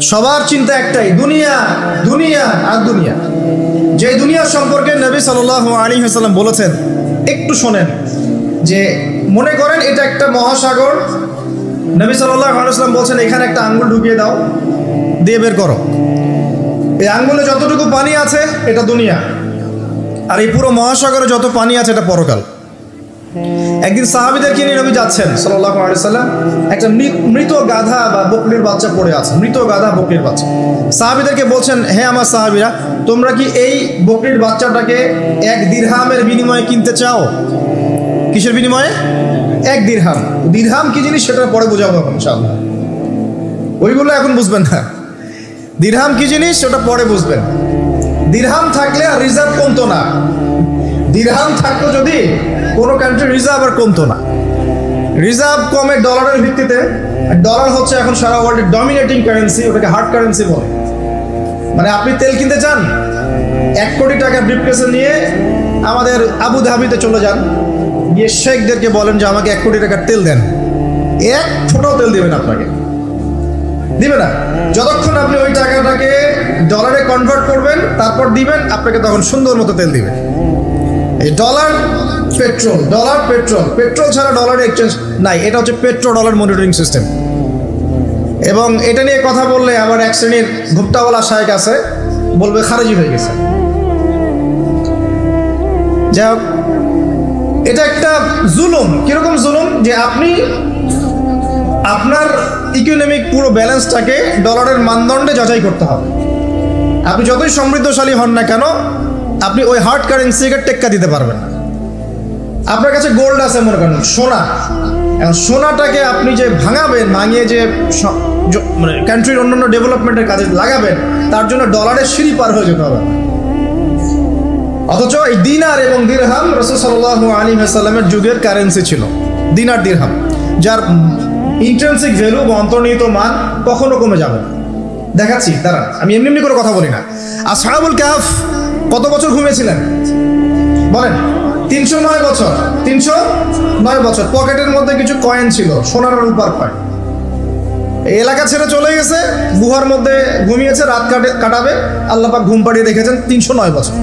সবার চিন্তা একটাই, দুনিয়া দুনিয়া আর দুনিয়া। যে দুনিয়া সম্পর্কে নবী সাল্লাল্লাহু আলাইহি ওয়াসাল্লাম বলেছেন, একটু শোনেন, যে মনে করেন এটা একটা মহাসাগর। নবী সাল্লাল্লাহু আলাইহি ওয়াসাল্লাম বলছেন এখানে একটা আঙ্গুল ঢুকিয়ে দাও, দিয়ে বের করো। এই আঙ্গুলে যতটুকু পানি আছে এটা দুনিয়া, আর এই পুরো মহাসাগরে যত পানি আছে এটা পরকাল। একদিন সাহাবীদেরকে নিয়ে নবী যাচ্ছেন সাল্লাল্লাহু আলাইহি ওয়াসাল্লাম, একটা মৃত গাধা বা বকরির বাচ্চা পড়ে আছে, মৃত গাধা বকরির বাচ্চা। সাহাবীদেরকে বলছেন, হে আমার সাহাবীরা, তোমরা কি এই বকরির বাচ্চাটাকে 1 দিরহামের বিনিময়ে কিনতে চাও? কিসের বিনিময়ে? 1 দিরহাম। দিরহাম কি জিনিস সেটা পরে বোঝাবো ইনশাআল্লাহ, ওইগুলো এখন বুঝবেন না। দিরহাম কি জিনিস সেটা পরে বুঝবেন। দিরহাম থাকলে আর রিজার্ভ কমতো না। দিরহাম থাকতো যদি কোনো কান্ট্রির রিজার্ভ আর কমতো না। রিজার্ভ কমে ডলারের ভিত্তিতে, ডলার হচ্ছে এখন সারা ওয়ার্ল্ডের ডমিনেটিং কারেন্সি, ওটাকে হার্ড কারেন্সি বলে। মানে আপনি তেল কিনতে চান, 1 কোটি টাকার ব্রিফকেসে নিয়ে আমাদের আবু ধাবিতে চলে যান, গিয়ে শেখদেরকে বলেন যে আমাকে 1 কোটি টাকার তেল দেন, 1 ফোঁটাও তেল দেবেন আপনাকে, দিবে না। যতক্ষণ আপনি ওই টাকাটাকে ডলারে কনভার্ট করবেন তারপর দিবেন, আপনাকে তখন সুন্দর মতো তেল দিবে। এই dollar petrol, dollar petrol, petrol ছাড়া ডলার এক্সচেঞ্জ নাই। এটা হচ্ছে পেট্রো ডলার মনিটরিং সিস্টেম। এবং এটা নিয়ে কথা বললে আমার এক শ্রেণীর গুপ্তাওয়ালা শায়েখ আছে, বলবে খারেজি হয়ে গেছে। যাই হোক, এটা একটা জুলুম। কিরকম জুলুম? যে আপনি আপনার ইকোনমিক পুরো ব্যালেন্সটাকে ডলারের মানদণ্ডে যাচাই করতে হবে। আপনি যতই সমৃদ্ধশালী হন না কেন, আপনি ওই হার্ড কারেন্সিকে টেক্কা দিতে পারবেন না। আপনার কাছে গোল্ড আছে, মনে করেন সোনা, এখন সোনাটাকে আপনি যে ভাঙাবেন, ভাঙিয়ে যে মানে কান্ট্রির অন্যান্য ডেভেলপমেন্টের কাজে লাগাবেন, তার জন্য ডলারের সিঁড়ি পার হয়ে যেতে হবে। অথচ এই দিনার এবং দিরহাম রাসূল সাল্লাল্লাহু আলাইহি ওয়াসাল্লামের যুগের কারেন্সি ছিল, দিনার দিরহাম, যার ইন্ট্রিনসিক ভ্যালু বা অন্তর্নিহিত মান কখনো কমে যাবে না। দেখাচ্ছি, দাঁড়ান, আমি এমনি এমনি করে কথা বলি না। আসহাবুল কাহফ কত বছর ঘুমিয়েছিলেন বলেন? 309 বছর। 309 বছর। পকেটের মধ্যে কিছু কয়েন ছিল, সোনার রূপার কয়েন। এই এলাকা ছেড়ে চলে গেছে, গুহার মধ্যে ঘুমিয়েছে, রাত কাটাবে। আল্লাহ পাক ঘুম পাড়িয়ে রেখেছেন 309 বছর।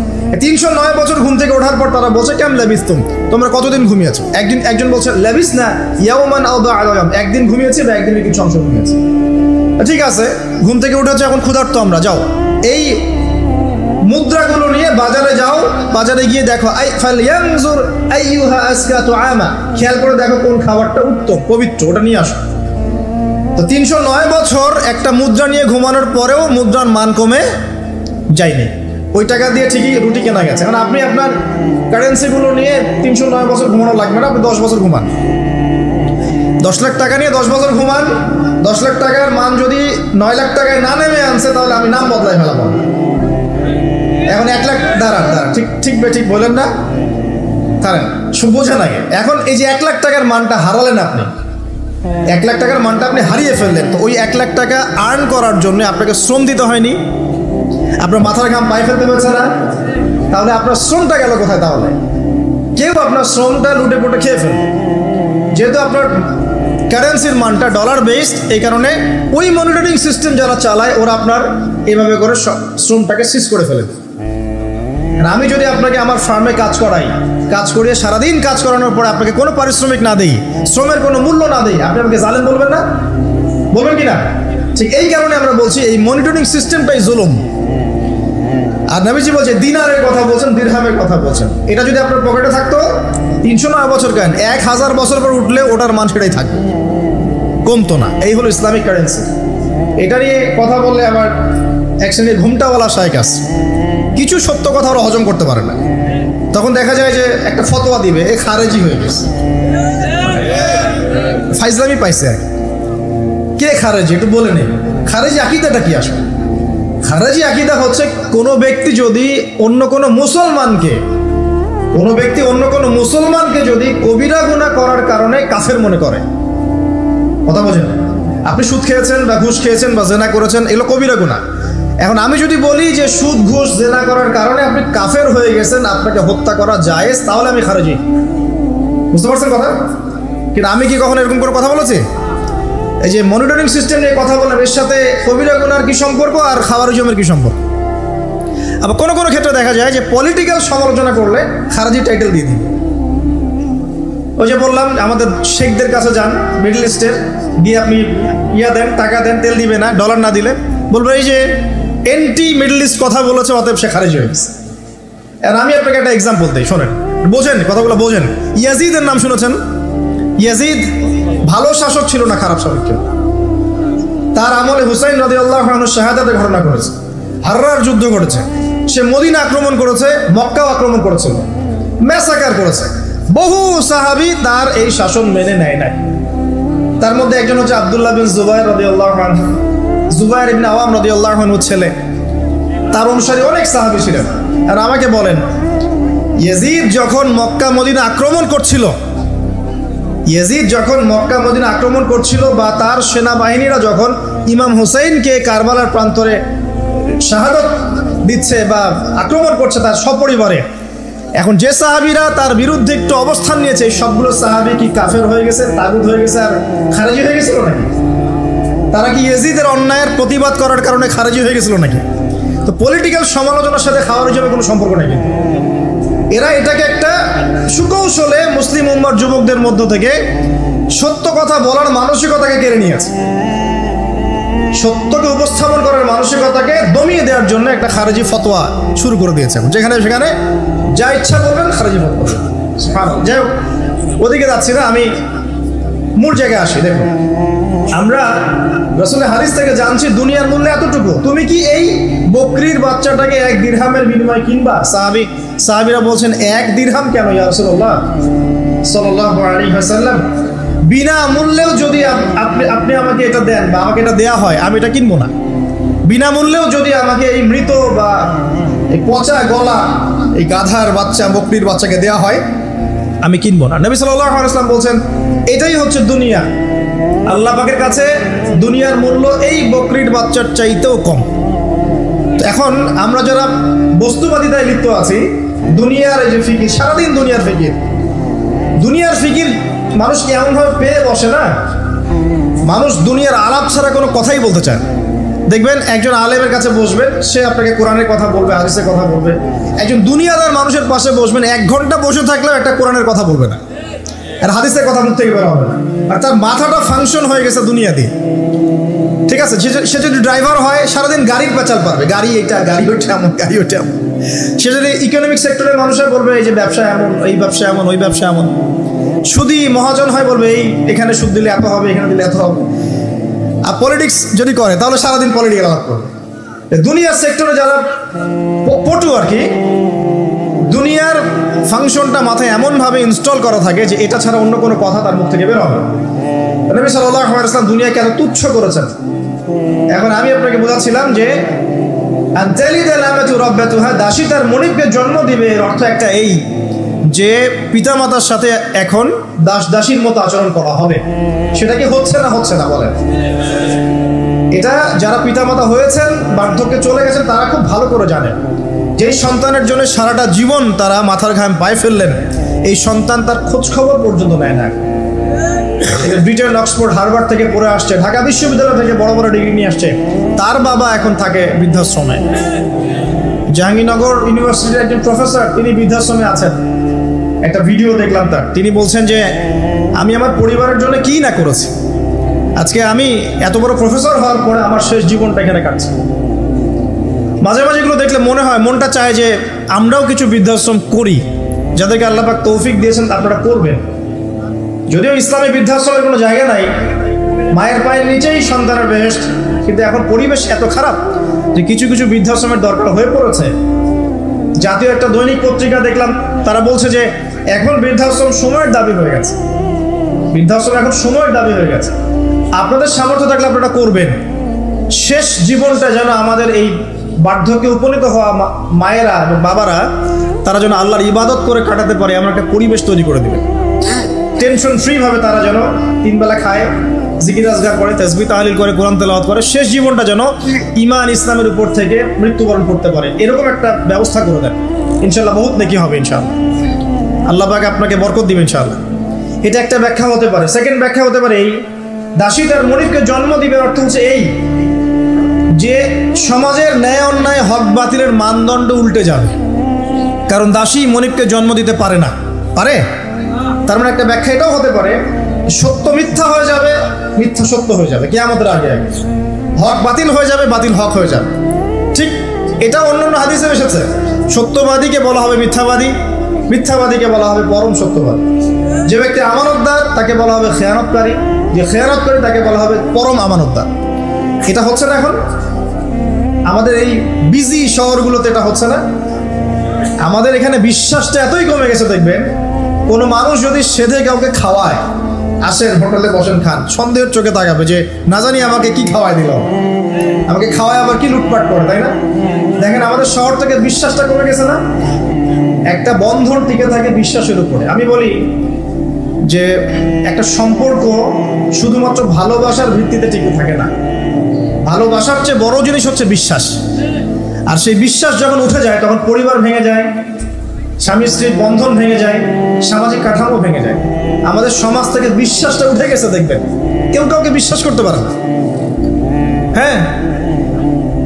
309 বছর ঘুম থেকে ওঠার পর তারা বলছে, কেম লাবিস্তুম, তোমরা কতদিন ঘুমিয়েছো? একজন বলছে লাবিস না ইয়াওমান আও বা'দা ইয়াওম, একদিন ঘুমিয়েছি বা একদিনের কিছু অংশ ঘুমিয়েছি। ঠিক আছে, ঘুম থেকে উঠেছে, এখন ক্ষুধার্ত আমরা, যাও এই মুদ্রাগুলো নিয়ে বাজারে যাও, বাজারে গিয়ে দেখো ফালয়ানজুর আইয়ুহা আজকা তুআমা, খেয়াল করে দেখো কোন খাবারটা উত্তম পবিত্র, ওটা নিয়ে আসো। তো 309 বছর একটা মুদ্রা নিয়ে ঘুমানোর পরেও মুদ্রার মান কমে যায়নি। ওই টাকা দিয়ে ঠিকই রুটি কেনা গেছে। কারণ আপনি আপনার কারেন্সিগুলো নিয়ে 309 বছর ঘুমানো লাগবে না, আপনি 10 বছর ঘুমান। 10 লাখ টাকা নিয়ে 10 বছর ঘুমান। 10 লাখ টাকার মান যদি 9 লাখ টাকায় না নেমে আনছে, তাহলে আমি নাম বদলাই ফেলাম। এখন 1 লাখ, দাঁড়ান, ঠিক বলেন না, কারণ বোঝেন আগে। এখন এই যে 1 লাখ টাকার মানটা হারালেন আপনি, 1 লাখ টাকার মানটা আপনি হারিয়ে ফেললেন। তো ওই 1 লাখ টাকা আর্ন করার জন্য আপনাকে শ্রম দিতে হয়নি, আপনার মাথার ঘাম পায়ে ফেলতে হয়েছে না? তাহলে আপনার শ্রমটা গেল কোথায়? তাহলে কেউ আপনার শ্রমটা লুটে পুটে খেয়ে ফেলবে। যেহেতু আপনার কারেন্সির মানটা ডলার বেসড, এই কারণে ওই মনিটরিং সিস্টেম যারা চালায় ওরা আপনার এইভাবে করে শ্রমটাকে সিজ করে ফেলে। আমি যদি আপনাকে আমার ফার্মে কাজ করিয়ে সারাদিন কাজ করানোর পরে আপনাকে কোনো পারিশ্রমিক না দেই, শ্রমের কোনো মূল্য না দেই, আপনি আমাকে জালেম বলবেন না? বলবেন কি না? ঠিক এই কারণে আমরা বলছি এই মনিটরিং সিস্টেমটাই জুলুম। আর নবীজি বলছে দিনারের কথা বলছেন, দিরহামের কথা বলছেন। এটা যদি আপনার পকেটে থাকতো 309 বছর কেন, 1000 বছর পর উঠলে ওটার মান সেটাই থাকবে, কমতো না। এই হলো ইসলামিক কারেন্সি। এটা নিয়ে কথা বললে আমার এক শ্রেণীর ঘুমটাওয়ালা শায়েখ আছে, কিছু সত্য কথা ওরা হজম করতে পারে না। তখন দেখা যায় যে একটা ফতোয়া দিবে, এ খারেজি হয়ে গেছে, ফাইজলামি পাইছে। কে খারেজি একটু বলে নেই। খারেজি আকীদাটা কি আসলে? খারেজি আকীদা হচ্ছে কোনো ব্যক্তি যদি অন্য কোনো মুসলমানকে যদি কবিরা গুনাহ করার কারণে কাফের মনে করে। কথা বোঝেন? আপনি সুদ খেয়েছেন বা ঘুষ খেয়েছেন বা জেনা করেছেন, এগুলো কবিরা গুনাহ। এখন আমি যদি বলি যে সুদ ঘুষ জেনা করার কারণে আপনি কাফের হয়ে গেছেন, আপনাকে হত্যা করা জায়েজ, তাহলে আমি খারেজি। বুঝতে পারছেন কথা? কিন্তু আমি কি কখনো এরকম করে কথা বলেছি? এই যে মনিটরিং সিস্টেম নিয়ে কথা বললাম, এর সাথে কবিরা গুনার কি সম্পর্ক আর খাওয়ারিজমের কি সম্পর্ক? আবার কোনো কোনো ক্ষেত্রে দেখা যায় যে পলিটিক্যাল সমালোচনা করলে খারাজি টাইটেল দিয়ে দিবে। ওই যে বললাম আমাদের শেখদের কাছে যান মিডল ইস্টের, গিয়ে আপনি দেন, টাকা দেন, তেল দিবে না, ডলার না দিলে বলবো এই যে এন্টি মিডল ইস্ট কথা বলেছে, অতএব সে খারিজ হয়ে গেছে। আর আমি আপনাকে একটা এক্সাম্পল দিই, শোনেন, বোঝেন কথাগুলো বোঝেন। ইয়াজিদের নাম শুনেছেন? ইয়াজিদ ভালো শাসক ছিল না খারাপ শাসক ছিল? তার আমলে হুসাইন রাদিয়াল্লাহু আনহু শাহাদাতের ঘটনা করেছে, হাররার যুদ্ধ করেছে, সে মদিনা আক্রমণ করেছে, মক্কাও আক্রমণ করেছিল, ম্যাসাকার করেছে। বহু সাহাবী তার এই শাসন মেনে নেয় নাই। তার মধ্যে একজন হচ্ছে আব্দুল্লাহ বিন জুবাইর রাদিয়াল্লাহু আনহু, জুবাইর ইবনে আওয়াম রাদিয়াল্লাহু আনহুর ছেলে। তার অনুসারী অনেক সাহাবী ছিলেন। আর আমাকে বলেন, ইয়াজিদ যখন মক্কা মদিনা আক্রমণ করছিল, বা তার সেনাবাহিনীরা যখন ইমাম হুসাইনকে কারবালার প্রান্তরে শাহাদত দিচ্ছে বা আক্রমণ করছে তার সপরিবারে, এখন যে সাহাবীরা তার বিরুদ্ধে একটু অবস্থান নিয়েছে, সবগুলো সাহাবী কি কাফের হয়ে গেছে, তাগুত হয়ে গেছে আর খারেজি হয়ে গেছিল নাকি? তারা কি ইয়াজিদের অন্যায়ের প্রতিবাদ করার কারণে খারেজি হয়ে গেছিল নাকি? তো পলিটিক্যাল সমালোচনার সাথে খাওয়ারিজমের কোনো সম্পর্ক নেই। কিন্তু এরা এটাকে একটা সুকৌশলে মুসলিম উম্মার যুবকদের মধ্য থেকে সত্য কথা বলার মানসিকতাকে কেড়ে নিয়েছে, সত্যকে উপস্থাপন করার মানসিকতাকে দমিয়ে দেওয়ার জন্য একটা খারেজি ফতোয়া শুরু করে দিয়েছে। যেখানে সেখানে যা ইচ্ছা বলবেন খারেজি ফতোয়া। যাই হোক, ওদিকে যাচ্ছি না, আমি মূল জায়গায় আসি। দেখুন, আমরা রাসূলের হাদিস থেকে জানছি দুনিয়ার মূল্য এতটুকু, তুমি কি এই বকরির বাচ্চাটাকে 1 দিরহামের বিনিময়ে কিনবা? সাহাবীরা বলছেন 1 দিরহাম কেন ইয়া রাসূলুল্লাহ সাল্লাল্লাহু আলাইহি ওয়াসাল্লাম, বিনা মূল্যেও যদি আপনি আমাকে এটা দেন বা আমাকে এটা দেয়া হয়, আমি এটা কিনবো না। বিনা মূল্যেও যদি আমাকে এই মৃত বা এই পচা গলা এই গাধার বাচ্চা, বকরির বাচ্চাকে দেয়া হয়, আমি কিনবো না। নবী সাল্লাল্লাহু আলাইহি ওয়াসাল্লাম বলছেন এটাই হচ্ছে দুনিয়া। আল্লাহ পাকের কাছে দুনিয়ার মূল্য এই বকরির বাচ্চার চাইতেও কম। এখন আমরা যারা বস্তুবাদিতায় লিপ্ত আছি, দুনিয়ার এই যে ফিকির, সারাদিন দুনিয়ার ফিকির মানুষকে এমনভাবে পেয়ে বসে না, মানুষ দুনিয়ার আলাপ ছাড়া কোনো কথাই বলতে চায়। দেখবেন একজন আলেমের কাছে বসবেন, সে আপনাকে কোরআনের কথা বলবে, হাদিসের কথা বলবে। একজন দুনিয়াদার মানুষের পাশে বসবেন, 1 ঘন্টা বসে থাকলেও একটা কোরআনের কথা বলবে না, আর হাদিসের কথা মুখ থেকে বের হবে না। আর তার মাথাটা ফাংশন হয়ে গেছে দুনিয়া দিয়ে। ঠিক আছে, সে যদি ড্রাইভার হয়, সারাদিন গাড়ির পেঁচাল পারবে, গাড়ি এটা, গাড়ি ওইটা এমন, গাড়ি ওইটা এমন। সে যদি ইকোনমিক সেক্টরের মানুষের বলবে এই যে ব্যবসা এমন, এই ব্যবসা এমন, ওই ব্যবসা এমন। সুদী মহাজন হয়, বলবে এই এখানে সুদ দিলে এত হবে, এখানে দিলে এত হবে। আর পলিটিক্স যদি করে তাহলে সারাদিন পলিটিক্যাল আলাপ করবে। দুনিয়ার সেক্টরে যারা পটু আর কি, দুনিয়ার ফাংশনটা মাথায় এমনভাবে ইনস্টল করা থাকে যে এটা ছাড়া অন্য কোনো কথা তার মুখ থেকে বের হবে। নবী সাল্লাল্লাহু আলাইহি ওয়াসাল্লাম দুনিয়াকে এত তুচ্ছ করেছেন। এখন আমি আপনাকে বোঝাচ্ছিলাম যে দাসী তার মনিবকে জন্ম দিবে, এর অর্থ একটা এই যে পিতামাতার সাথে এখন দাসীর মতো আচরণ করা হবে। সেটা কি হচ্ছে না বলেন? এটা যারা পিতামাতা হয়েছেন, বার্ধক্যে চলে গেছেন, তারা খুব ভালো করে জানেন। যেই সন্তানের জন্য সারাটা জীবন তারা মাথার ঘাম পায়ে ফেললেন, এই সন্তান তার খোঁজ খবর পর্যন্ত নেয় না। ব্রিটেন, অক্সফোর্ড, হার্ভার্ড থেকে পড়ে আসছে, ঢাকা বিশ্ববিদ্যালয় থেকে বড় বড় ডিগ্রি নিয়ে আসছে, তার বাবা এখন থাকে বৃদ্ধাশ্রমে। জাহাঙ্গীরনগর ইউনিভার্সিটির একজন প্রফেসর, তিনি বৃদ্ধাশ্রমে আছেন। একটা ভিডিও দেখলাম তার, তিনি বলছেন যে আমি আমার পরিবারের জন্য কি না করেছি, আজকে আমি এত বড় প্রফেসর হওয়ার পরে আমার শেষ জীবনটা এখানে কাটছে। মাঝে মাঝে এগুলো দেখলে মনে হয়, মনটা চায় যে আমরাও কিছু বৃদ্ধাশ্রম করি। যাদেরকে আল্লাহ পাক তৌফিক দিয়েছেন আপনারা করবেন। যদিও ইসলামে বৃদ্ধাশ্রমের কোনো জায়গা নাই, মায়ের পায়ের নিচেই সন্তানের বেহেশত, কিন্তু এখন পরিবেশ এত খারাপ যে কিছু কিছু বৃদ্ধাশ্রমের দরকার হয়ে পড়েছে। জাতীয় একটা দৈনিক পত্রিকা দেখলাম, তারা বলছে যে এখন বৃদ্ধাশ্রম সময়ের দাবি হয়ে গেছে। বৃদ্ধাশ্রম এখন সময়ের দাবি হয়ে গেছে। আপনাদের সামর্থ্য থাকলে আপনারা করবেন। শেষ জীবনটা যেন আমাদের এই বার্ধক্যে উপনীত হওয়া মায়েরা এবং বাবারা, তারা যেন আল্লাহর ইবাদত করে কাটাতে পারে, এমন একটা পরিবেশ তৈরি করে দেবেন। টেনশন ফ্রি ভাবে তারা যেন 3 বেলা খায়, জিকির আজগার করে, তাসবিহ তাহলিল করে, কোরআন তেলাওয়াত করে, শেষ জীবনটা যেন ঈমান ইসলামের উপর থেকে মৃত্যুবরণ করতে পারে, এরকম একটা ব্যবস্থা করে দেন। ইনশাআল্লাহ বহুত নেকি হবে ইনশাআল্লাহ। আল্লাহ পাক আপনাকে বরকত দিবেন ইনশাআল্লাহ। এটা একটা ব্যাখ্যা হতে পারে। সেকেন্ড ব্যাখ্যা হতে পারে এই দাসী তার মনিবকে জন্ম দিবে অর্থ হচ্ছে এই যে সমাজের ন্যায় অন্যায় হক বাতিলের মানদণ্ড উল্টে যাবে, কারণ দাসী মনিবকে জন্ম দিতে পারে না। পারে? তার মানে একটা ব্যাখ্যা এটাও হতে পারে, সত্য মিথ্যা হয়ে যাবে, মিথ্যা সত্য হয়ে যাবে কিয়ামতের আগে আগে, হক বাতিল হয়ে যাবে, বাতিল হক হয়ে যাবে। ঠিক এটা অন্য অন্য হাদিসে এসেছে, সত্যবাদীকে বলা হবে মিথ্যাবাদী, মিথ্যাবাদীকে বলা হবে পরম সত্যবাদী। যে ব্যক্তি আমানতদার তাকে বলা হবে খেয়ানতকারী, যে খেয়ানতকারী তাকে বলা হবে পরম আমানতদার। এটা হচ্ছে না এখন আমাদের এই বিজি শহরগুলোতে, এটা হচ্ছে না। আমাদের এখানে বিশ্বাসটা এতই কমে গেছে, দেখবেন কোনো মানুষ যদি সেধে কাউকে খাওয়ায়, আসেন হোটেলে বসেন খান, সন্দেহের চোখে তাকাবে যে না জানি আমাকে কি খাওয়ায় দিল, আমাকে খাওয়ায় আবার কি লুটপাট করে, তাই না? দেখেন আমাদের শহর থেকে বিশ্বাসটা কমে গেছে না। একটা বন্ধন টিকে থাকে বিশ্বাসের উপরে। আমি বলি যে একটা সম্পর্ক শুধুমাত্র ভালোবাসার ভিত্তিতে টিকে থাকে না, ভালোবাসার চেয়ে বড় জিনিস হচ্ছে বিশ্বাস। আর সেই বিশ্বাস যখন উঠে যায় তখন পরিবার ভেঙে যায়, স্বামী স্ত্রীর বন্ধন ভেঙে যায়, সামাজিক কাঠামো ভেঙে যায়। আমাদের সমাজ থেকে বিশ্বাসটা উঠে গেছে, দেখবেন কেউ কাউকে বিশ্বাস করতে পারে না। হ্যাঁ,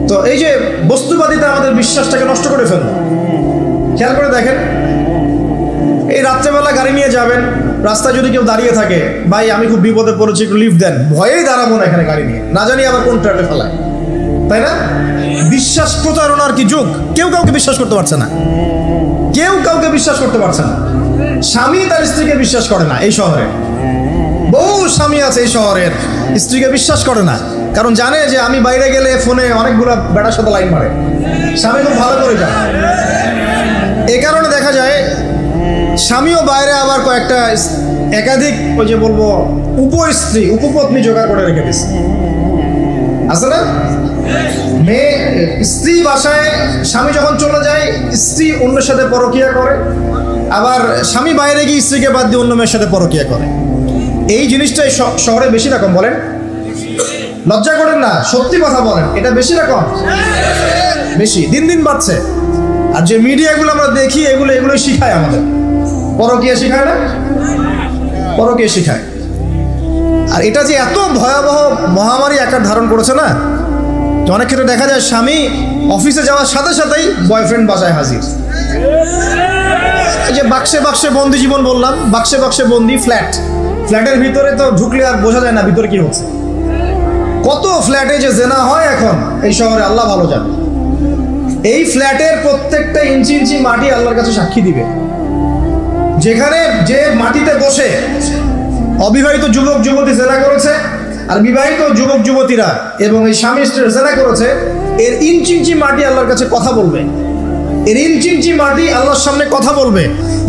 তো এই যে বস্তুবাদিতা আমাদের বিশ্বাসটাকে নষ্ট করে ফেললো। খেয়াল করে দেখেন, এই রাত্রেবেলা গাড়ি নিয়ে যাবেন, রাস্তায় যদি কেউ দাঁড়িয়ে থাকে, ভাই আমি খুব বিপদে পড়েছি একটু লিফট দেন, ভয়েই দাঁড়াবো না এখানে গাড়ি নিয়ে, না জানি আবার কোন ট্র্যাপে ফেলায়, তাই না? বিশ্বাস প্রতারণার কি যুগ, কেউ কাউকে বিশ্বাস করতে পারছে না, কেউ কাউকে বিশ্বাস করতে পারছে না। স্বামী তার স্ত্রীকে বিশ্বাস করে না। এই শহরে বহু স্বামী আছে এই শহরের, স্ত্রীকে বিশ্বাস করে না, কারণ জানে যে আমি বাইরে গেলে ফোনে অনেকগুলো বেটার সাথে লাইন মারে, স্বামী খুব ভালো করে জানে। এ কারণে দেখা যায় স্বামীও বাইরে আবার কয়েকটা একাধিক ওই যে বলবো উপস্ত্রী উপপত্নী জোগাড় করে রেখে দিচ্ছে, আছে না? মেয়ে স্ত্রী বাসায়, স্বামী যখন চলে যায় স্ত্রী অন্যের সাথে পরকিয়া করে, আবার স্বামী বাইরে গিয়ে স্ত্রীকে বাদ দিয়ে অন্য মেয়ের সাথে পরকিয়া করে। এই জিনিসটাই শহরে বেশি রকম। বলেন, লজ্জা করেন না, সত্যি কথা বলেন, এটা বেশি রকম, বেশি দিন দিন বাড়ছে। আর যে মিডিয়াগুলো আমরা দেখি এগুলোই শিখায় আমাদের, পরকিয়া শিখায় না, পরকিয়া শিখায়। আর এটা যে এত ভয়াবহ মহামারী আকার ধারণ করেছে না, অনেক ক্ষেত্রে দেখা যায় স্বামী অফিসে যাওয়ার সাথে সাথেই বয়ফ্রেন্ড বাসায় হাজির। এই যে বাক্সে বাক্সে বন্দি জীবন বললাম, বাক্সে বাক্সে বন্দি ফ্ল্যাটের ভিতরে তো ঢুকলে আর বোঝা যায় না ভিতরে কি হচ্ছে। কত ফ্ল্যাটে যে জেনা হয় এখন এই শহরে, আল্লাহ ভালো জানে। এই ফ্ল্যাটের প্রত্যেকটা ইঞ্চি ইঞ্চি মাটি আল্লাহর কাছে সাক্ষী দিবে। যেখানে যে মাটিতে বসে অবিবাহিত যুবক যুবতী জেনা করেছে আর বিবাহিত যুবক যুবতীরা এবং এই স্বামী স্ত্রী জেনা করেছে, এর ইঞ্চি ইঞ্চি মাটি আল্লাহর কাছে কথা বলবে, এর ইঞ্চি ইঞ্চি মাটি আল্লাহর সামনে কথা বলবে।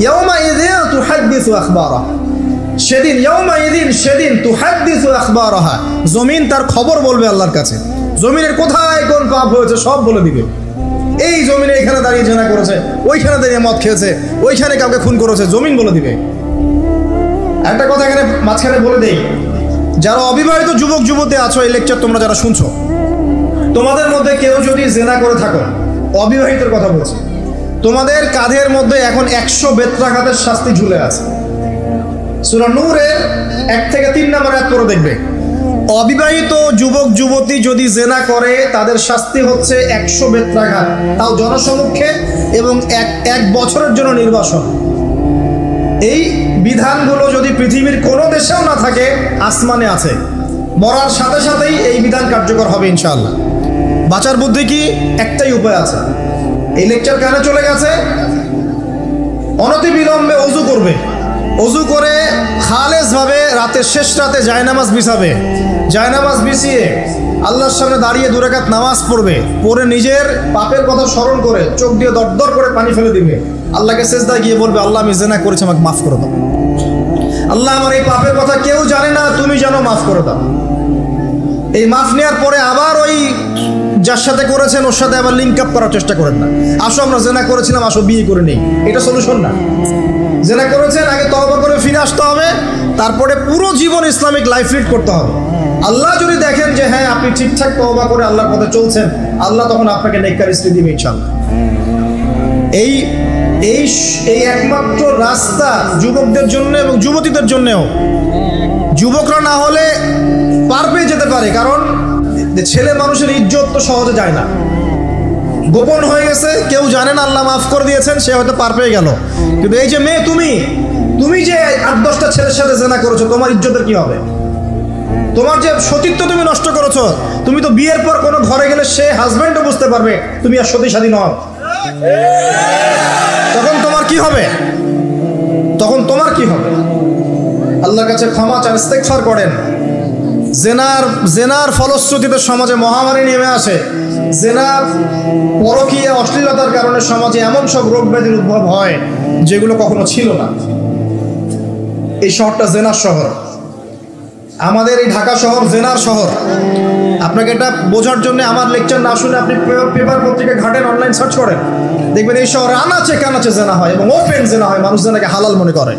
ইয়াউমা ইযিন তুহাদ্দিসু আখবারাহা, সেদিন ইয়াউমা ইযিন, সেদিন তুহাদ্দিসু আখবারাহা, জমিন তার খবর বলবে আল্লাহর কাছে। জমিনের কোথায় কোন পাপ হয়েছে সব বলে দিবে। এই জমিনে এখানে দাঁড়িয়ে জেনা করেছে, ওইখানে দাঁড়িয়ে মদ খেয়েছে, ওইখানে কাউকে খুন করেছে, জমিন বলে দিবে। একটা কথা এখানে মাঝখানে বলে দেই, যারা অবিবাহিত যুবক যুবতী আছো, এই লেকচার তোমরা যারা শুনছো, তোমাদের মধ্যে কেউ যদি জেনা করে থাকো, অবিবাহিতের কথা বলছি, তোমাদের কাঁধের মধ্যে এখন 100 বেত্রাঘাতের শাস্তি ঝুলে আছে। সূরা নূরের 1 থেকে 3 নম্বর আয়াত পড়ে দেখবে, অবিবাহিত যুবক যুবতী যদি জেনা করে তাদের শাস্তি হচ্ছে 100 বেত্রাঘাত, তাও জনসমক্ষে, এবং এক বছরের জন্য নির্বাসন। এই বিধানগুলো যদি পৃথিবীর কোনো দেশেও না থাকে, আসমানে আছে। মরার সাথে সাথেই এই বিধান কার্যকর হবে ইনশাআল্লাহ। বাঁচার বুদ্ধি কি? একটাই উপায় আছে। এই লেকচার কানে চলে গেছে, অনতিবিলম্বে ওযু করবে, ওযু করে খালেস ভাবে রাতের শেষ রাতে জায়নামাজ বিছাবে, জায়নামাজ বিছিয়ে আল্লাহর সামনে দাঁড়িয়ে 2 রাকাত নামাজ পড়বে, পড়ে নিজের পাপের কথা স্মরণ করে চোখ দিয়ে দরদর করে পানি ফেলে দিবে, আল্লাহকে সিজদায় গিয়ে বলবে, আল্লাহ আমি জেনা করেছি, আমাকে মাফ করে দাও। আল্লাহ আমার এই পাপের কথা কেউ জানে না, তুমি জানো, মাফ করে দাও। এই মাফ নেওয়ার পরে আবার ওই যার সাথে করেছেন ওর সাথে আবার লিঙ্ক আপ করার চেষ্টা করেন না। আসো আমরা জেনা করেছিলাম, আসো বিয়ে করে নেই, এটা সলিউশন না। জেনা করেছেন, আগে তওবা করে ফিরে আসতে হবে, তারপরে পুরো জীবন ইসলামিক লাইফ লিড করতে হবে। আল্লাহ যদি দেখেন যে হ্যাঁ আপনি ঠিকঠাক তওবা করে আল্লাহর পথে চলছেন, আল্লাহ তখন আপনাকে নেককার স্ত্রী দিবে ইনশাআল্লাহ। এই এই এই একমাত্র রাস্তা যুবকদের জন্য এবং যুবতীদের জন্যও। যুবকরা না হলে পার পেয়ে যেতে পারে, কারণ ছেলে মানুষের ইজ্জত তো সহজে যায় না, গোপন হয়ে গেছে, কেউ জানে না, আল্লাহ মাফ করে দিয়েছেন, সে হয়তো পার পেয়ে গেল। কিন্তু এই যে মেয়ে, তুমি যে 8-10টা ছেলের সাথে জেনা করেছো, তোমার ইজ্জতের কি হবে? তোমার যে সতীত্ব তুমি নষ্ট করেছো। তুমি তো বিয়ের পর কোনো ঘরে গেলে সে হাজবেন্ডও বুঝতে পারবে তুমি আর সতী স্বাধীন হও। তখন তোমার কি হবে? আল্লাহর কাছে ক্ষমা চান, ইস্তেগফার করেন। জেনার ফলশ্রুতিতে সমাজে মহামারী নেমে আসে। জেনা, পরকীয়া, অশ্লীলতার কারণে সমাজে এমন সব রোগ ব্যাধির উদ্ভব হয় যেগুলো কখনো ছিল না। এই শহরটা জেনার শহর, আমাদের এই ঢাকা শহর জেনার শহর। আপনাকে এটা বোঝার জন্য আমার লেকচার না শুনে আপনি পেপার পত্রিকা ঘাটেন, অনলাইন সার্চ করেন, দেখবেন এই শহরে আনাচে কানাচে জেনা হয় এবং ওপেন জেনা হয়। মানুষ জেনাকে হালাল মনে করে।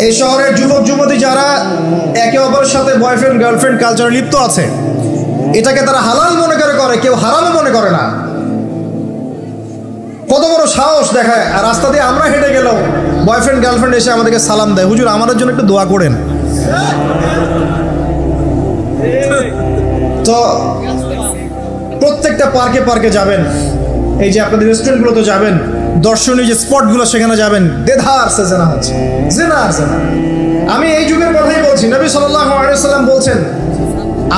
এই শহরের যুবক যুবতী যারা একে অপরের সাথে বয়ফ্রেন্ড গার্লফ্রেন্ড কালচারে লিপ্ত আছে, এটাকে তারা হালাল মনে করে, কেউ হারামও মনে করে না। কত বড় সাহস দেখায়। আর রাস্তা দিয়ে আমরা হেঁটে গেলেও বয়ফ্রেন্ড গার্লফ্রেন্ড এসে আমাদেরকে সালাম দেয়, হুজুর আমাদের জন্য একটু দোয়া করেন। তো প্রত্যেকটা পার্কে যাবেন, এই যে আপনাদের রেস্টুরেন্টগুলোতে যাবেন, দর্শনীয় যে স্পটগুলো সেখানে যাবেন, দেধার সে জেনা হচ্ছে, জেনা। আমি এই যুগের কথাই বলছি। নবী সাল্লাল্লাহু আলাইহি ওয়াসাল্লাম বলছেন,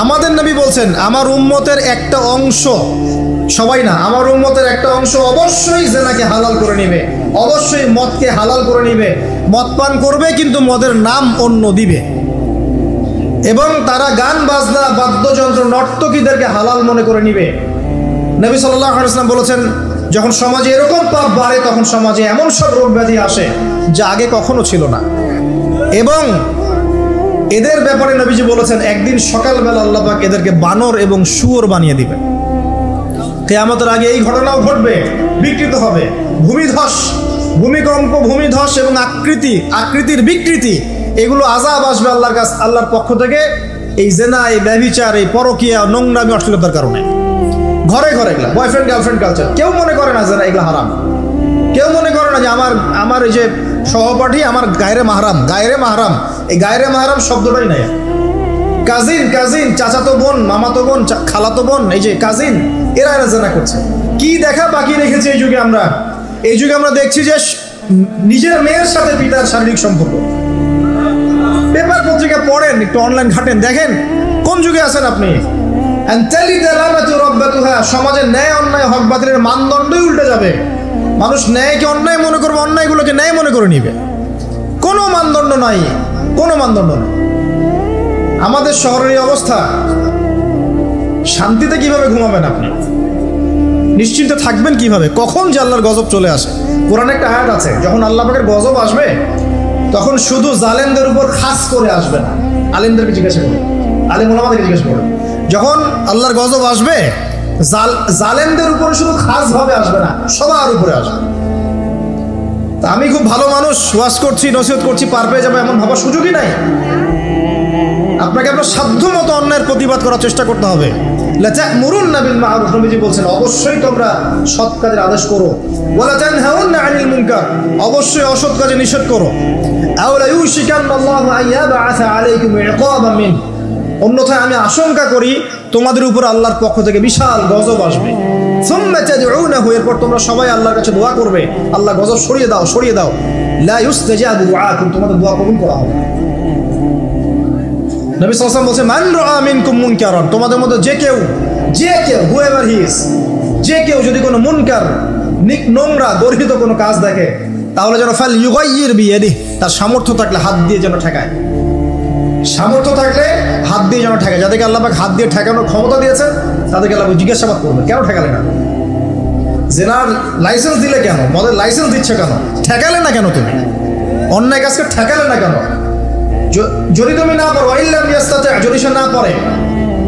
আমাদের নবী বলছেন, আমার উম্মতের একটা অংশ, সবাই না, আমার উম্মতের একটা অংশ অবশ্যই জেনাকে হালাল করে নেবে, অবশ্যই মদকে হালাল করে নেবে, মদ পান করবে কিন্তু মদের নাম অন্য দিবে, এবং তারা গান বাজনা বাদ্যযন্ত্র নর্তকীদেরকে হালাল মনে করে নিবে। নবী সাল্লাল্লাহু আলাইহি ওয়াসাল্লাম বলেছেন, যখন সমাজে এরকম পাপ বাড়ে তখন সমাজে এমন সব রোগ ব্যাধি আসে যা আগে কখনো ছিল না। এবং এদের ব্যাপারে নবীজি বলেছেন, একদিন সকালবেলা আল্লাহ পাক এদেরকে বানর এবং শুয়োর বানিয়ে দিবেন। কিয়ামতের আগে এই ঘটনাও ঘটবে, বিকৃত হবে, ভূমিকম্প, ভূমিধস এবং আকৃতির বিকৃতি, এগুলো আযাব আসবে আল্লাহর পক্ষ থেকে। এই জেনা, এই ব্যভিচার, এই পরকীয়া, নোংরামি, অশ্লীলতার কারণে ঘরে এগুলা বয়ফ্রেন্ড গার্লফ্রেন্ড কালচার। কেউ মনে করে না জেনা এগুলো হারাম, কেউ মনে করে না যে আমার এই যে সহপাঠী আমার গায়রে মাহরাম, এই গায়রে মাহরাম শব্দটাই নাই। কাজিন, চাচাতো বোন, মামাতো বোন, খালাতো বোন, এই যে কাজিন, এরা জেনা করছে। কি দেখা বাকি রেখেছে এই যুগে আমরা দেখছি যে নিজের মেয়ের সাথে পিতার শারীরিক সম্পর্ক। পেপার পত্রিকা পড়েন, একটু অনলাইন ঘাটেন, দেখেন কোন যুগে আছেন আপনি। সমাজের ন্যায় অন্যায় হক বাতিলের মানদণ্ডই উল্টে যাবে। মানুষ ন্যায়কে অন্যায় মনে করবে, অন্যায়গুলোকে ন্যায় মনে করে নিবে। কোনো মানদণ্ড নাই। আমাদের শহরের অবস্থা, শান্তিতে কিভাবে ঘুমাবেন আপনি? নিশ্চিন্তে থাকবেন কিভাবে? কখন যে আল্লাহর গজব চলে আসে। কোরআনে একটা আয়াত আছে, যখন আল্লাহ পাকের গজব আসবে তখন শুধু জালেমদের উপর খাস করে আসবে না। আলেমদেরকে জিজ্ঞাসা করবে, আলেম ওলামাদেরকে জিজ্ঞাসা করবে, যখন আল্লাহর গজব আসবে জালেমদের উপর শুধু খাস ভাবে আসবে না, সবার উপরে আসবে। তা আমি খুব ভালো মানুষ, ওয়াজ করছি, নসিহত করছি, পার পেয়ে যাবে এমন ভাবার সুযোগই নাই। আপনাকে আপনার সাধ্য মতো অন্যায়ের প্রতিবাদ করার চেষ্টা করতে হবে। লাতা'মুরুন্না বিল মা'রুফ, নবীজি বলছেন, অবশ্যই তোমরা সৎ কাজের আদেশ করো। ওয়ালা তানহাউন্না আনিল মুনকার, অবশ্যই অসৎ কাজে নিষেধ করো। আও লা ইউশিকান্নাল্লাহু আন ইয়াবআসা আলাইকুম ইকাবাম মিন, অন্যথায় আমি আশঙ্কা করি তোমাদের উপর আল্লাহর পক্ষ থেকে বিশাল গজব আসবে। সুম্মা তাদউনাহু, এরপর তোমরা সবাই আল্লাহর কাছে দোয়া করবে, আল্লাহ গজব সরিয়ে দাও। লা ইউস্তাজাবু দুআকুম, তোমাদের দোয়া কবুল করা হবে। নবী সাল্লাল্লাহু আলাইহি ওয়াসাল্লাম বলেন, মান রাআ মিনকুম মুনকারান, তোমাদের মধ্যে যে কেউ হুএভার হি ইজ, যে কেউ যদি কোনো মুনকার, নোংরা, গর্হিত কোনো কাজ দেখে, তাহলে যেন ফাল ইউগাইয়ির বিয়াদিহি, তার সামর্থ্য থাকলে হাত দিয়ে যেন ঠেকায়। যাদেরকে আল্লাহ পাক হাত দিয়ে ঠেকানোর ক্ষমতা দিয়েছেন তাদেরকে আল্লাহ জিজ্ঞাসাবাদ করবে, কেন ঠেকালে না? জেনার লাইসেন্স দিলে কেন? মদের লাইসেন্স দিচ্ছে কেন? ঠেকালে না কেন? তুমি অন্যায় কাজকে ঠেকালে না কেন? যদি তুমি না পারো, যদি সে না পারে,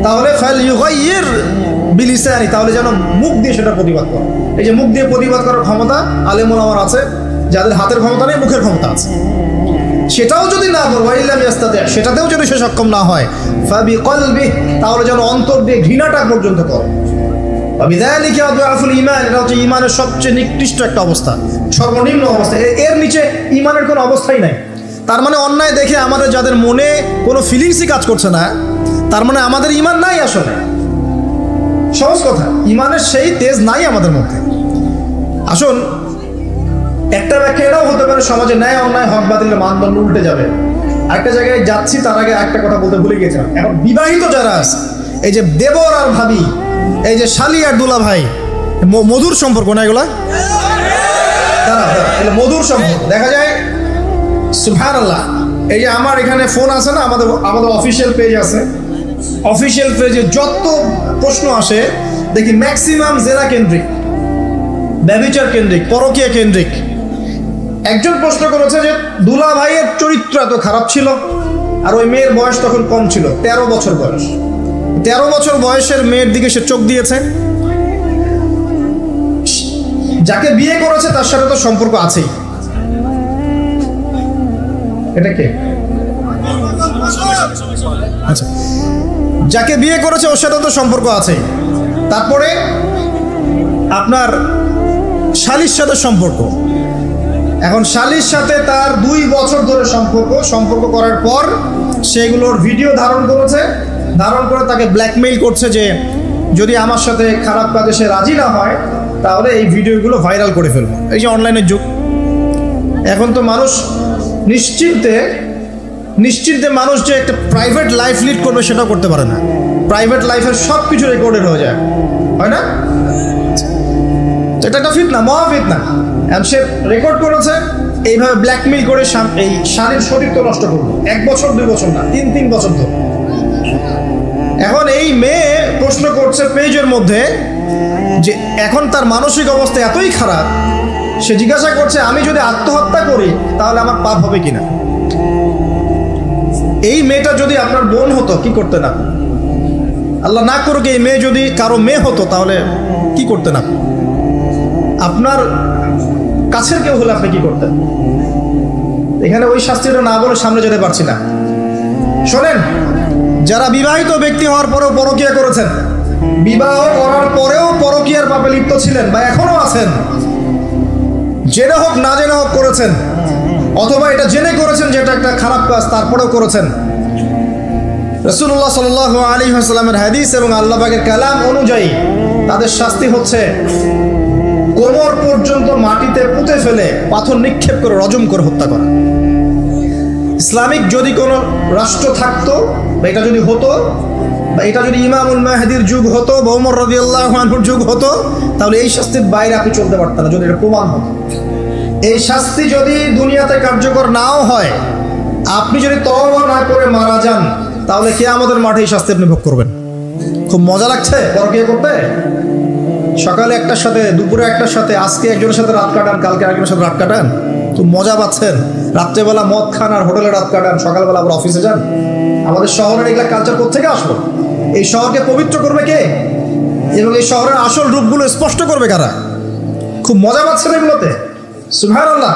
তাহলে ফাল ইউগাইয়ির বিলিসানি, তাহলে যেন মুখ দিয়ে সেটা প্রতিবাদ করো। এই যে মুখ দিয়ে প্রতিবাদ করার ক্ষমতা আলেম ওলামার আছে, যাদের হাতের ক্ষমতা নেই, মুখের ক্ষমতা আছে। সেটাও যদি না পারো, সেটাতেও যদি সে সক্ষম না হয়, ফাবিকলবিহি, তাহলে যেন অন্তর দিয়ে ঘৃণাটা পর্যন্ত করো। বিযালিকা আদআফুল ঈমান, এটা হচ্ছে ঈমানের সবচেয়ে নিকৃষ্ট একটা অবস্থা, সর্বনিম্ন অবস্থা। এর নিচে ঈমানের কোনো অবস্থাই নাই। তার মানে অন্যায় দেখে আমাদের যাদের মনে কোনো ফিলিংসই কাজ করছে না, তার মানে আমাদের ঈমান নাই আসলে। সহজ কথা, ঈমানের সেই তেজ নাই আমাদের মধ্যে। আসুন, একটা ব্যাখ্যা এটাও হতে পারে সমাজে ন্যায় অন্যায় হক বাতিলের মানদণ্ড উল্টে যাবে। একটা জায়গায় যাচ্ছি, তার আগে একটা কথা বলতে ভুলে গেছিলাম। এখন বিবাহিত যারা আছে, এই যে দেবর আর ভাবি, এই যে শালি আর দুলা ভাই, মধুর সম্পর্ক না এগুলা? মধুর সম্পর্ক দেখা যায়। সুবহানাল্লাহ, এই যে আমার এখানে ফোন আছে না, আমাদের অফিসিয়াল পেজ আছে, অফিসিয়াল পেজে যত প্রশ্ন আসে দেখি ম্যাক্সিমাম জেনা কেন্দ্রিক, ব্যভিচার কেন্দ্রিক, পরকীয়া কেন্দ্রিক। একজন প্রশ্ন করেছে যে দুলা ভাইয়ের চরিত্র এত খারাপ ছিল, আর ওই মেয়ের বয়স তখন কম ছিল, 13 বছর বয়স। 13 বছর বয়সের মেয়ের দিকে সে চোখ দিয়েছে। যাকে বিয়ে করেছে তার সাথে তো সম্পর্ক আছেই। এটা কে? আচ্ছা, যাকে বিয়ে করেছে ওর সাথে তো সম্পর্ক আছে। তারপরে আপনার শালির সাথে সম্পর্ক। এখন শালির সাথে তার 2 বছর ধরে সম্পর্ক করার পর সেগুলোর ভিডিও ধারণ করেছে, ধারণ করে তাকে ব্ল্যাকমেইল করছে যে যদি আমার সাথে খারাপ কাজে সে রাজি না হয় তাহলে এই ভিডিওগুলো ভাইরাল করে ফেলবো। এই যে অনলাইনের যুগ, এখন তো মানুষ নিশ্চিন্তে মানুষ যে একটা প্রাইভেট লাইফ লিড করবে সেটাও করতে পারে না। প্রাইভেট লাইফের সব কিছু রেকর্ডেড হয়ে যায়, হয় না? এটা একটা ফিতনা, মহা ফিতনা। সে রেকর্ড করেছে, এইভাবে ব্ল্যাকমেইল করে এই শালীর শরীর তো নষ্ট করবো। 1 বছর 2 বছর না, 3 বছর তো। এখন এই মেয়ে প্রশ্ন করছে পেজের মধ্যে যে এখন তার মানসিক অবস্থা এতই খারাপ, সে জিজ্ঞাসা করছে আমি যদি আত্মহত্যা করি তাহলে আমার পাপ হবে কিনা। এই মেয়েটা যদি আপনার বোন হতো কি করতে না? আল্লাহ না করুক, এই মেয়ে যদি কারো মেয়ে হতো তাহলে কি করতে না? আপনার কাছের কেউ হলে আপনি কি করতেন? এখানে ওই শাস্তিটা না বলে সামনে যেতে পারছি না। শোনেন, যারা বিবাহিত ব্যক্তি হওয়ার পরেও পরকীয়া করেছেন, বিবাহ করার পরেও পরকীয়ার পাপে লিপ্ত ছিলেন বা এখনো আছেন, জেনে হোক না জেনে হোক করেছেন, অথবা এটা জেনে করেছেন যে এটা একটা খারাপ কাজ তারপরেও করেছেন, রাসূলুল্লাহ সাল্লাল্লাহু আলাইহি ওয়াসাল্লামের হাদিস এবং আল্লাহ পাকের কালাম অনুযায়ী তাদের শাস্তি হচ্ছে কোমর পর্যন্ত মাটিতে পুঁতে ফেলে পাথর নিক্ষেপ করে রজম করে হত্যা করা। ইসলামিক যদি কোনো রাষ্ট্র থাকতো বা এটা যদি হতো, বা এটা যদি ইমামুল মাহদির যুগ হতো বা ওমর রাদিয়াল্লাহু আনহুর যুগ হতো, তাহলে এই শাস্তির বাইরে আপনি চলতে পারতেন না, যদি এটা প্রমাণ হতো। এই শাস্তি যদি দুনিয়াতে কার্যকর নাও হয়, আপনি যদি তওবা না করে মারা যান, তাহলে কিয়ামতের মাঠে এই শাস্তি আপনি ভোগ করবেন। খুব মজা লাগছে পরকীয়া করতে। সকালে একটার সাথে, দুপুরে একটার সাথে, আজকে একজনের সাথে রাত কাটান, কালকে আরেকজনের সাথে রাত কাটান, তো মজা পাচ্ছেন। রাত্রেবেলা মদ খান আর হোটেলে রাত কাটান, সকালবেলা আবার অফিসে যান। আমাদের শহরের এগুলা কালচার কোত্থেকে আসলো? এই শহরকে পবিত্র করবে কে? এবং এই শহরের আসল রূপগুলো স্পষ্ট করবে কারা? খুব মজা পাচ্ছেন এগুলোতে। সুবহানাল্লাহ।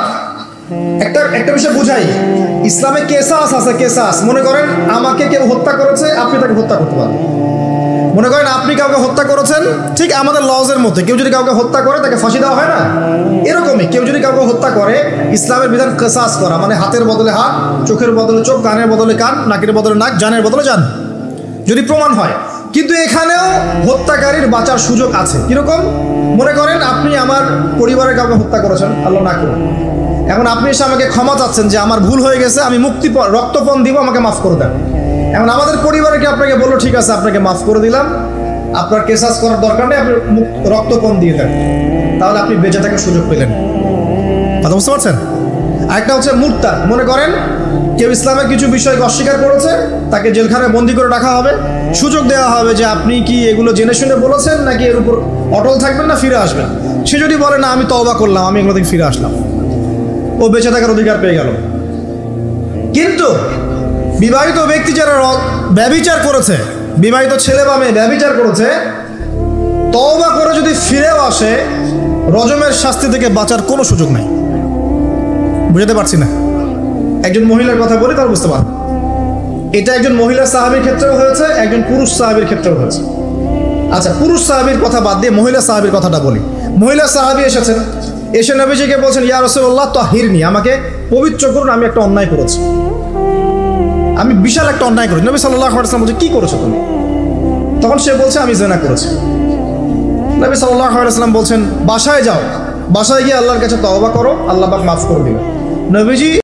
একটা বিষয় বুঝাই, ইসলামে কেসাস আছে, কেসাস। মনে করেন আমাকে কেউ হত্যা করেছে, আপনি তাকে হত্যা করতে পারেন। মনে করেন আপনি কাউকে হত্যা করেছেন, ঠিক আমাদের লজের মধ্যে কেউ যদি কাউকে হত্যা করে তাকে ফাঁসি দেওয়া হয় না, এরকমই কেউ যদি কাউকে হত্যা করে, ইসলামের বিধান কেসাস করা, মানে হাতের বদলে হাত, চোখের বদলে চোখ, কানের বদলে কান, নাকের বদলে নাক, জানের বদলে জান, যদি প্রমাণ হয়। কিন্তু এখানেও হত্যাকারীর বাঁচার সুযোগ আছে। কিরকম? মনে করেন আপনি আমার পরিবারের কাউকে হত্যা করেছেন, আল্লাহ না করুন। এখন আপনি এসে আমাকে ক্ষমা চাচ্ছেন যে আমার ভুল হয়ে গেছে, আমি রক্তপণ দিব, আমাকে মাফ করে দেন। এখন আমাদের পরিবারকে আপনাকে বললো ঠিক আছে আপনাকে মাফ করে দিলাম, আপনার কেসাস করার দরকার নেই, আপনি রক্তপণ দিয়ে দেন, তাহলে আপনি বেঁচে থাকার সুযোগ পেলেন। কথা বুঝতে পারছেন? আরেকটা হচ্ছে মুরতাদ। মনে করেন কেউ ইসলামের কিছু বিষয়কে অস্বীকার করেছে, তাকে জেলখানায় বন্দি করে রাখা হবে, সুযোগ দেওয়া হবে যে আপনি কি এগুলো জেনে শুনে বলেছেন নাকি এর উপর অটল থাকবেন না ফিরে আসবেন। সে যদি বলে না আমি তওবা করলাম, আমি এগুলো থেকে ফিরে আসলাম, ও বেঁচে থাকার অধিকার পেয়ে গেল। কিন্তু বিবাহিত ব্যক্তি যারা ব্যভিচার করেছে, বিবাহিত ছেলে বা মেয়ে ব্যভিচার করেছে, তওবা করে যদি ফিরেও আসে, রজমের শাস্তি থেকে বাঁচার কোনো সুযোগ নাই। বুঝতে পারছি না? একজন মহিলার কথা বলি তাহলে বুঝতে পারবেন। এটা একজন মহিলা সাহাবীর ক্ষেত্রেও হয়েছে, একজন পুরুষ সাহাবীর ক্ষেত্রেও হয়েছে। আচ্ছা, পুরুষ সাহাবীর কথা বাদ দিয়ে মহিলা সাহাবীর কথাটা বলি। মহিলা সাহাবী এসেছেন, এসে নবীজিকে বলছেন ইয়া রাসূলুল্লাহ তাহিরনি, আমাকে পবিত্র করুন, আমি একটা অন্যায় করেছি। আমি বিশাল একটা অন্যায় করেছি। নবী সাল্লাল্লাহু আলাইহি ওয়াসাল্লাম বলছে কি করেছো তুমি? তখন সে বলছে আমি জিনা করেছি। নবী সাল্লাল্লাহু আলাইহি ওয়াসাল্লাম বলছেন বাসায় যাও, বাসায় গিয়ে আল্লাহর কাছে তওবা করো, আল্লাহ পাক মাফ করে দিবেন। নবীজি